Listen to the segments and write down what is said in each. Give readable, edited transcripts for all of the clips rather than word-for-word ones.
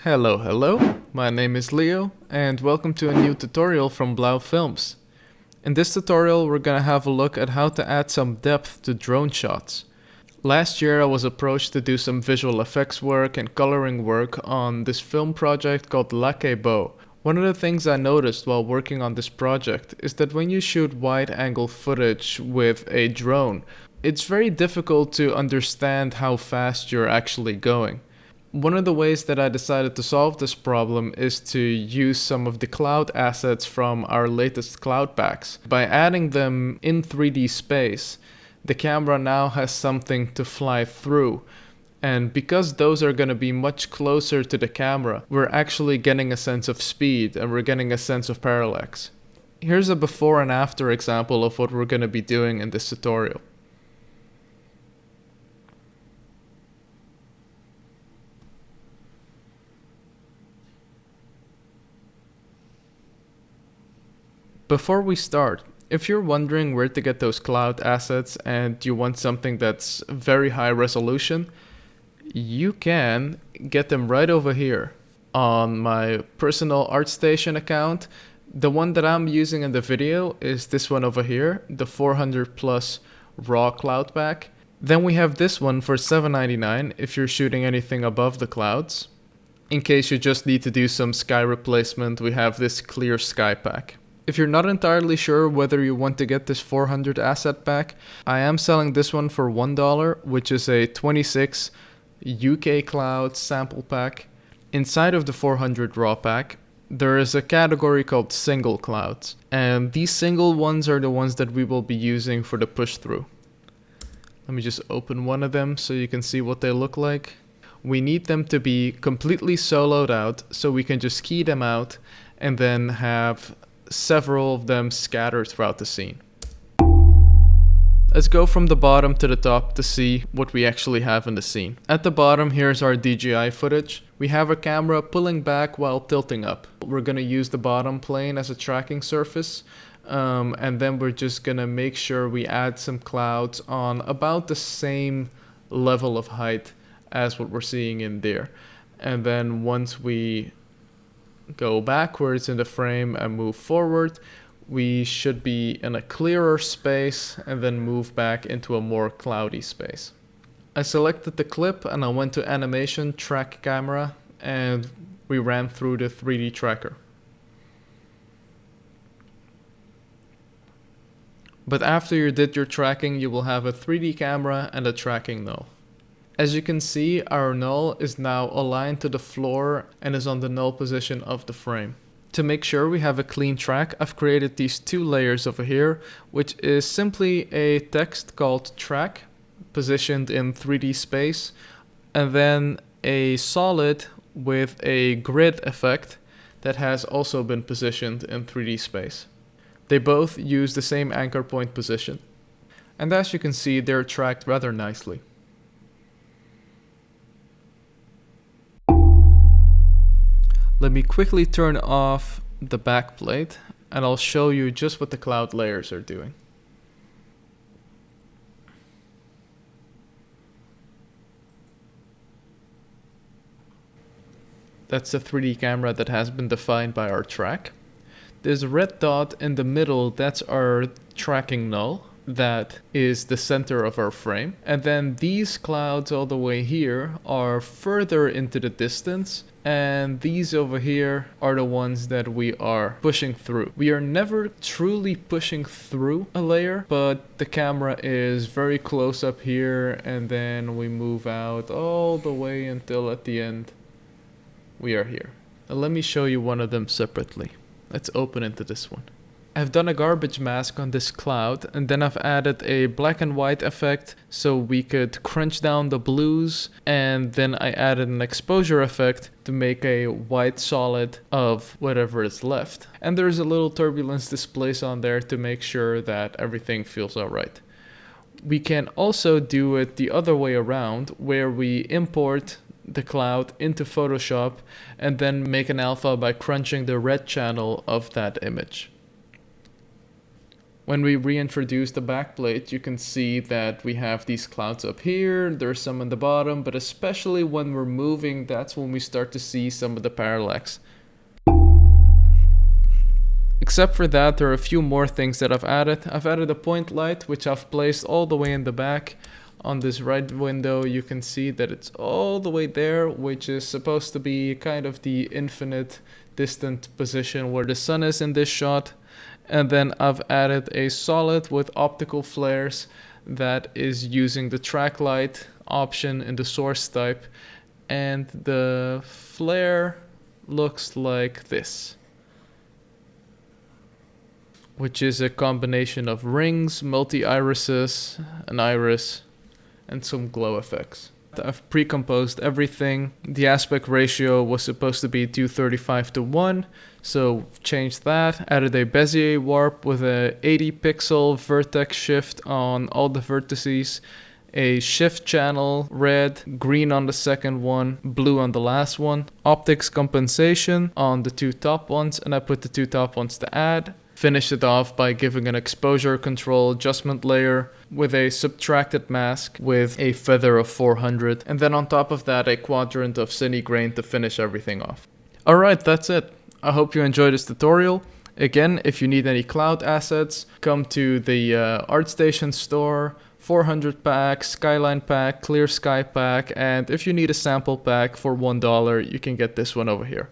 Hello, my name is Leo and welcome to a new tutorial from Blauw Films. In this tutorial we're gonna have a look at how to add some depth to drone shots. Last year I was approached to do some visual effects work and coloring work on this film project called Blauw. One of the things I noticed while working on this project is that when you shoot wide-angle footage with a drone, it's very difficult to understand how fast you're actually going. One of the ways that I decided to solve this problem is to use some of the cloud assets from our latest cloud packs. By adding them in 3D space, the camera now has something to fly through. And because those are going to be much closer to the camera, we're actually getting a sense of speed and we're getting a sense of parallax. Here's a before and after example of what we're going to be doing in this tutorial. Before we start, if you're wondering where to get those cloud assets and you want something that's very high resolution, you can get them right over here on my personal ArtStation account. The one that I'm using in the video is this one over here, the 400 plus raw cloud pack. Then we have this one for $7.99 if you're shooting anything above the clouds. In case you just need to do some sky replacement, we have this clear sky pack. If you're not entirely sure whether you want to get this 400 asset pack, I am selling this one for $1, which is a 26 UK cloud sample pack. Inside of the 400 raw pack, there is a category called single clouds, and these single ones are the ones that we will be using for the push through. Let me just open one of them so you can see what they look like. We need them to be completely soloed out so we can just key them out and then have several of them scattered throughout the scene. Let's go from the bottom to the top to see what we actually have in the scene. At the bottom, here's our DJI footage. We have a camera pulling back while tilting up. We're going to use the bottom plane as a tracking surface, and then we're just going to make sure we add some clouds on about the same level of height as what we're seeing in there. And then once we go backwards in the frame and move forward, we should be in a clearer space and then move back into a more cloudy space. I selected the clip and I went to animation, track camera, and we ran through the 3D tracker. But after you did your tracking, you will have a 3D camera and a tracking null. As you can see, our null is now aligned to the floor and is on the null position of the frame. To make sure we have a clean track, I've created these two layers over here, which is simply a text called track, positioned in 3D space, and then a solid with a grid effect that has also been positioned in 3D space. They both use the same anchor point position. And as you can see, they're tracked rather nicely. Let me quickly turn off the backplate and I'll show you just what the cloud layers are doing. That's the 3D camera that has been defined by our track. There's a red dot in the middle, that's our tracking null. That is the center of our frame. And then these clouds all the way here are further into the distance. And these over here are the ones that we are pushing through. We are never truly pushing through a layer, but the camera is very close up here and then we move out all the way until at the end we are here. Now let me show you one of them separately. Let's open into this one. I've done a garbage mask on this cloud and then I've added a black and white effect so we could crunch down the blues, and then I added an exposure effect to make a white solid of whatever is left. And there's a little turbulence displace on there to make sure that everything feels alright. We can also do it the other way around, where we import the cloud into Photoshop and then make an alpha by crunching the red channel of that image. When we reintroduce the backplate, you can see that we have these clouds up here, there's some in the bottom, but especially when we're moving, that's when we start to see some of the parallax. Except for that, there are a few more things that I've added. I've added a point light, which I've placed all the way in the back. On this right window, you can see that it's all the way there, which is supposed to be kind of the infinite distant position where the sun is in this shot. And then I've added a solid with optical flares that is using the track light option in the source type. And the flare looks like this, which is a combination of rings, multi-irises, an iris, and some glow effects. I've pre-composed everything. The aspect ratio was supposed to be 235:1, so changed that. Added a Bezier warp with a 80 pixel vertex shift on all the vertices, a shift channel, red, green on the second one, blue on the last one, optics compensation on the two top ones, and I put the two top ones to add. Finished it off by giving an exposure control adjustment layer with a subtracted mask with a feather of 400, and then on top of that a quadrant of cine grain to finish everything off. Alright, that's it. I hope you enjoyed this tutorial. Again, if you need any cloud assets, come to the ArtStation store, 400 pack, Skyline pack, Clear Sky pack, and if you need a sample pack for $1, you can get this one over here.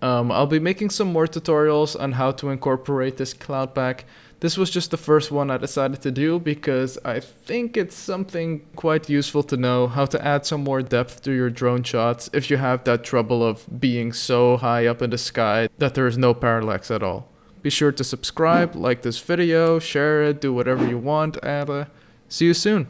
I'll be making some more tutorials on how to incorporate this cloud pack. This was just the first one I decided to do because I think it's something quite useful to know, how to add some more depth to your drone shots if you have that trouble of being so high up in the sky that there is no parallax at all. Be sure to subscribe, like this video, share it, do whatever you want, and see you soon.